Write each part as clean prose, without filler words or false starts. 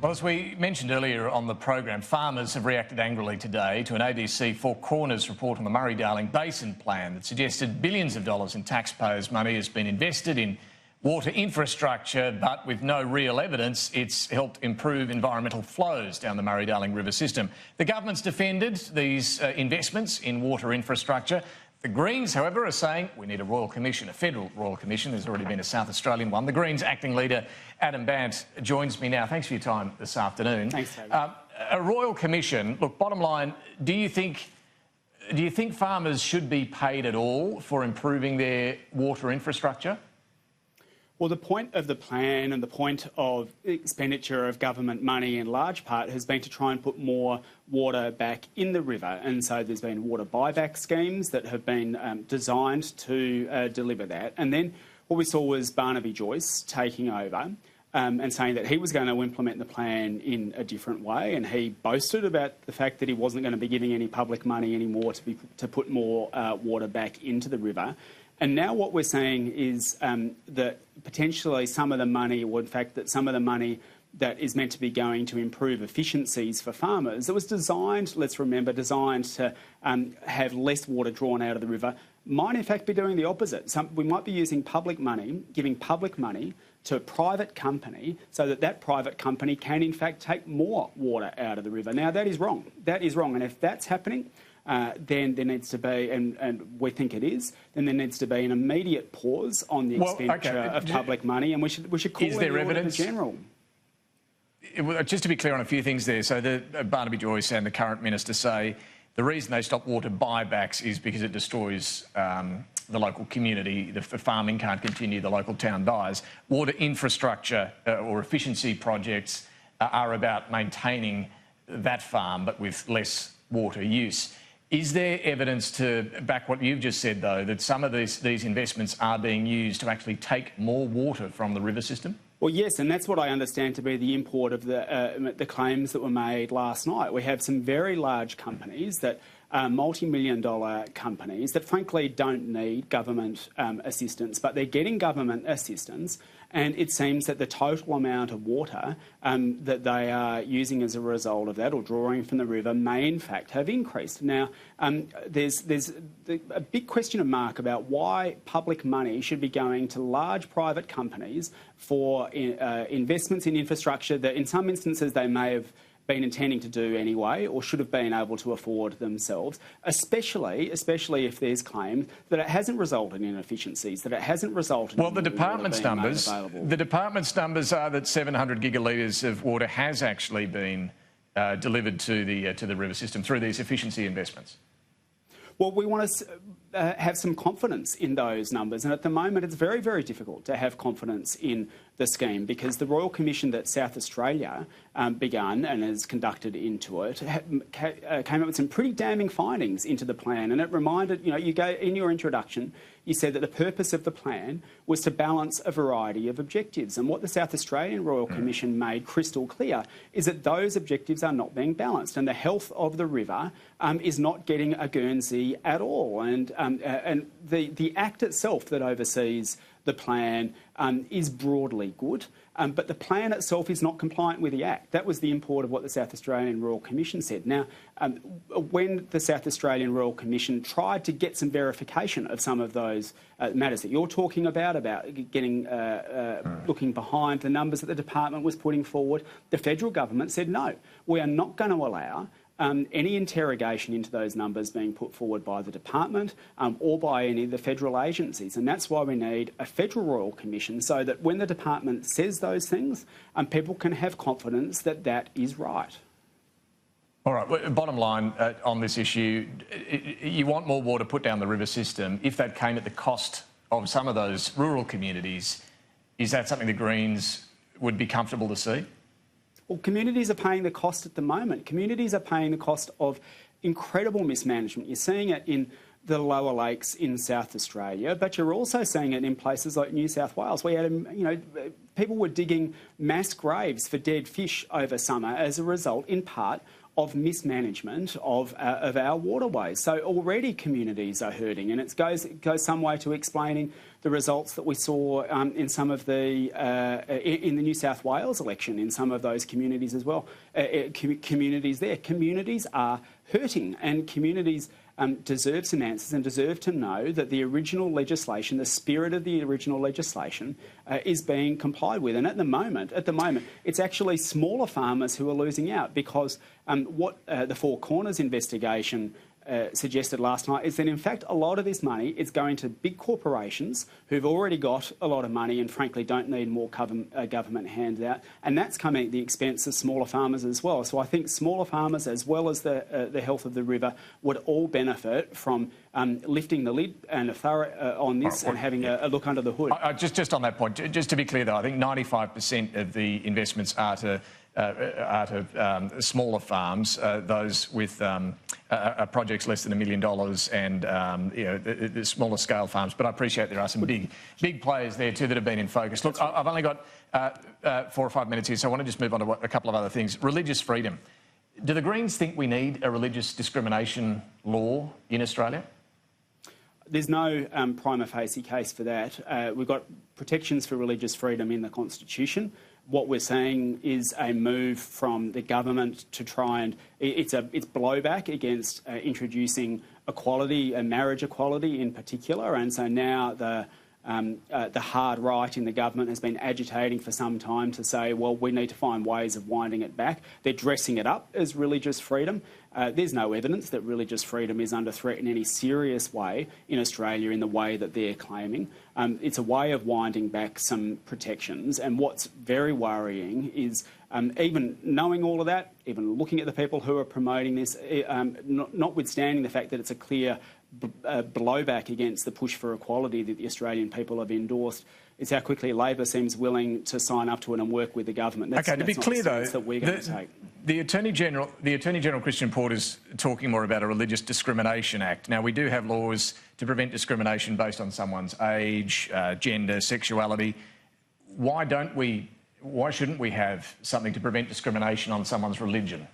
Well, as we mentioned earlier on the program, farmers have reacted angrily today to an ABC Four Corners report on the Murray-Darling Basin Plan that suggested billions of dollars in taxpayers' money has been invested in water infrastructure, but with no real evidence it's helped improve environmental flows down the Murray-Darling River system. The government's defended these investments in water infrastructure. The Greens, however, are saying we need a Royal Commission, a federal Royal Commission. There's already been a South Australian one. The Greens acting leader Adam Bandt joins me now. Thanks for your time this afternoon. Thanks, David. A Royal Commission. Look, bottom line, do you think farmers should be paid at all for improving their water infrastructure? Well, the point of the plan and the point of expenditure of government money in large part has been to try and put more water back in the river. And so there's been water buyback schemes that have been designed to deliver that. And then what we saw was Barnaby Joyce taking over and saying that he was going to implement the plan in a different way. And he boasted about the fact that he wasn't going to be giving any public money anymore to put more water back into the river. And now what we're saying is that potentially some of the money, or in fact that some of the money that is meant to be going to improve efficiencies for farmers, it was designed, let's remember, designed to have less water drawn out of the river, might in fact be doing the opposite. We might be using public money, giving public money to a private company so that that private company can in fact take more water out of the river. Now that is wrong. That is wrong. And if that's happening, then there needs to be, and we think it is, then there needs to be an immediate pause on the expenditure of public money, and we should call is there evidence in general. Just to be clear on a few things there, so the Barnaby Joyce and the current minister say the reason they stop water buybacks is because it destroys the local community. The farming can't continue, the local town dies. Water infrastructure or efficiency projects are about maintaining that farm but with less water use. Is there evidence to back what you've just said, though, that some of these investments are being used to actually take more water from the river system? Well, yes, and that's what I understand to be the import of the claims that were made last night. We have some very large companies that are multi-million-dollar companies that frankly don't need government assistance, but they're getting government assistance, and it seems that the total amount of water that they are using as a result of that or drawing from the river may in fact have increased. Now, there's a big question mark about why public money should be going to large private companies for investments in infrastructure that in some instances they may have been intending to do anyway or should have been able to afford themselves, especially if there's claims that it hasn't resulted in efficiencies, that it hasn't resulted in the department's numbers are that 700 gigalitres of water has actually been delivered to the river system through these efficiency investments. Well, we want to have some confidence in those numbers, and at the moment it's very, very difficult to have confidence in the scheme because the Royal Commission that South Australia begun and has conducted into it came up with some pretty damning findings into the plan, and it reminded, in your introduction, you said that the purpose of the plan was to balance a variety of objectives, and what the South Australian Royal Commission made crystal clear is that those objectives are not being balanced, and the health of the river is not getting a Guernsey at all, and the Act itself that oversees the plan is broadly good, but the plan itself is not compliant with the Act. That was the import of what the South Australian Royal Commission said. Now, when the South Australian Royal Commission tried to get some verification of some of those matters that you're talking about getting looking behind the numbers that the department was putting forward, the federal government said no, we are not going to allow any interrogation into those numbers being put forward by the department or by any of the federal agencies. And that's why we need a federal Royal Commission so that when the department says those things, people can have confidence that that is right. All right, well, bottom line on this issue, you want more water put down the river system. If that came at the cost of some of those rural communities, is that something the Greens would be comfortable to see? Well, communities are paying the cost at the moment. Communities are paying the cost of incredible mismanagement. You're seeing it in the lower lakes in South Australia, but you're also seeing it in places like New South Wales. We had, people were digging mass graves for dead fish over summer as a result, in part, of mismanagement of our waterways. So already communities are hurting, and it goes some way to explaining the results that we saw in some of the in the New South Wales election in some of those communities as well. Communities are hurting, and communities deserve some answers and deserve to know that the original legislation, the spirit of the original legislation, is being complied with. And at the moment, it's actually smaller farmers who are losing out, because what the Four Corners investigation suggested last night is that, in fact, a lot of this money is going to big corporations who've already got a lot of money and, frankly, don't need more government handout, and that's coming at the expense of smaller farmers as well. So I think smaller farmers, as well as the health of the river, would all benefit from lifting the lid and a thorough on this and having a look under the hood. Just on that point, just to be clear, though, I think 95% of the investments are to smaller farms, those with projects less than $1 million, and the smaller scale farms. But I appreciate there are some big players there too that have been in focus. Look, I've only got 4 or 5 minutes here, so I want to just move on to a couple of other things. Religious freedom. Do the Greens think we need a religious discrimination law in Australia? There's no prima facie case for that. We've got protections for religious freedom in the Constitution. What we're seeing is a move from the government to try and it's blowback against introducing equality, marriage equality in particular, and so now the hard right in the government has been agitating for some time to say, well, we need to find ways of winding it back. They're dressing it up as religious freedom. There's no evidence that religious freedom is under threat in any serious way in Australia in the way that they're claiming. It's a way of winding back some protections, and what's very worrying is even knowing all of that, even looking at the people who are promoting this, notwithstanding the fact that it's a clear blowback against the push for equality that the Australian people have endorsed, it's how quickly Labor seems willing to sign up to it and work with the government. Okay, to be clear though, that we're going to take. The Attorney General Christian Porter's talking more about a Religious Discrimination Act. Now, we do have laws to prevent discrimination based on someone's age, gender, sexuality. Why shouldn't we have something to prevent discrimination on someone's religion?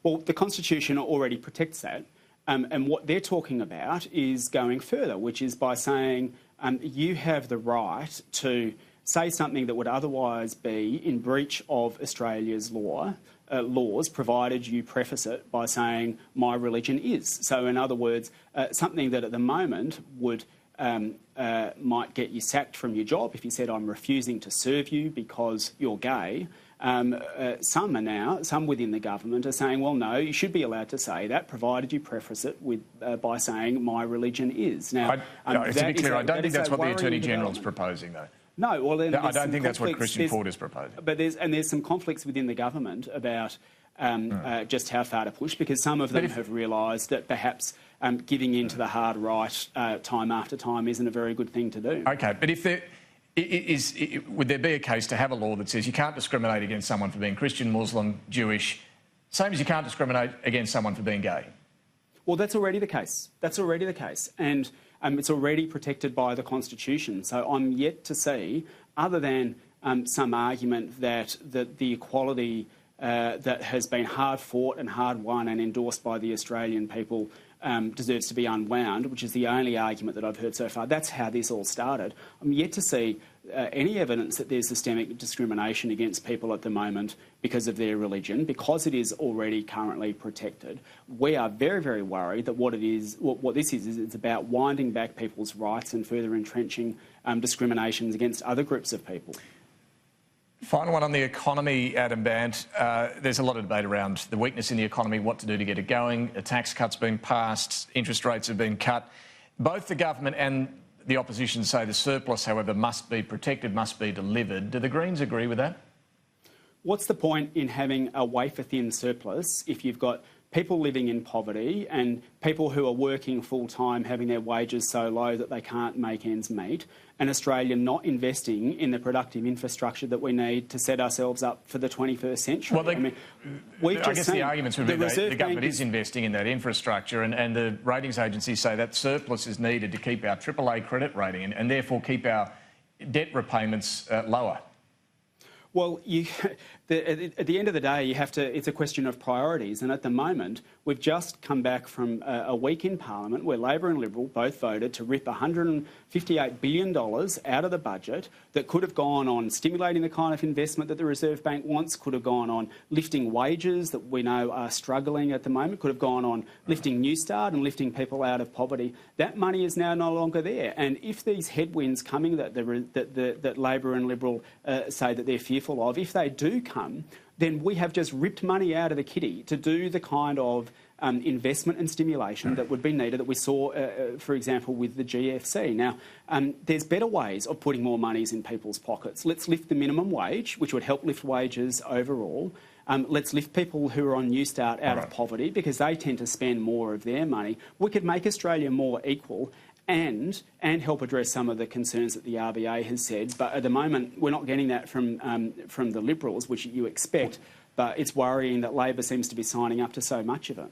Well, the Constitution already protects that. And what they're talking about is going further, which is by saying you have the right to say something that would otherwise be in breach of Australia's laws, provided you preface it by saying my religion is. So, in other words, something that at the moment would might get you sacked from your job if you said, I'm refusing to serve you because you're gay. Some within the government are saying, well, no, you should be allowed to say that, provided you preface it with by saying my religion is. Now, to be clear, I don't think that's what the Attorney General's proposing, though. No, well, then I don't think that's what Christian Porter's proposing. But there's some conflicts within the government about just how far to push, because some of them have realised that perhaps giving in to the hard right time after time isn't a very good thing to do. Okay, but if there would there be a case to have a law that says you can't discriminate against someone for being Christian, Muslim, Jewish, same as you can't discriminate against someone for being gay? Well, that's already the case. That's already the case. And it's already protected by the Constitution. So I'm yet to see, other than some argument that the equality that has been hard fought and hard won and endorsed by the Australian people deserves to be unwound, which is the only argument that I've heard so far. That's how this all started. I'm yet to see any evidence that there's systemic discrimination against people at the moment because of their religion, because it is already currently protected. We are very, very worried that what this is it's about winding back people's rights and further entrenching discriminations against other groups of people. Final one on the economy, Adam Bandt. There's a lot of debate around the weakness in the economy, what to do to get it going. A tax cut's been passed, interest rates have been cut. Both the government and the opposition say the surplus, however, must be protected, must be delivered. Do the Greens agree with that? What's the point in having a wafer-thin surplus if you've got people living in poverty and people who are working full-time having their wages so low that they can't make ends meet, and Australia not investing in the productive infrastructure that we need to set ourselves up for the 21st century? Well, I guess the arguments would be the government is investing in that infrastructure, and the ratings agencies say that surplus is needed to keep our AAA credit rating and therefore keep our debt repayments lower. Well, at the end of the day, it's a question of priorities. And at the moment, we've just come back from a week in Parliament where Labor and Liberal both voted to rip $158 billion out of the budget that could have gone on stimulating the kind of investment that the Reserve Bank wants, could have gone on lifting wages that we know are struggling at the moment, could have gone on lifting Newstart and lifting people out of poverty. That money is now no longer there. And if these headwinds coming that Labor and Liberal say that they're fearful of, if they do come, then we have just ripped money out of the kitty to do the kind of investment and stimulation that would be needed that we saw, for example, with the GFC. Now, there's better ways of putting more monies in people's pockets. Let's lift the minimum wage, which would help lift wages overall. Let's lift people who are on Newstart out of poverty because they tend to spend more of their money. We could make Australia more equal and help address some of the concerns that the RBA has said. But at the moment, we're not getting that from the Liberals, which you expect. But it's worrying that Labor seems to be signing up to so much of it.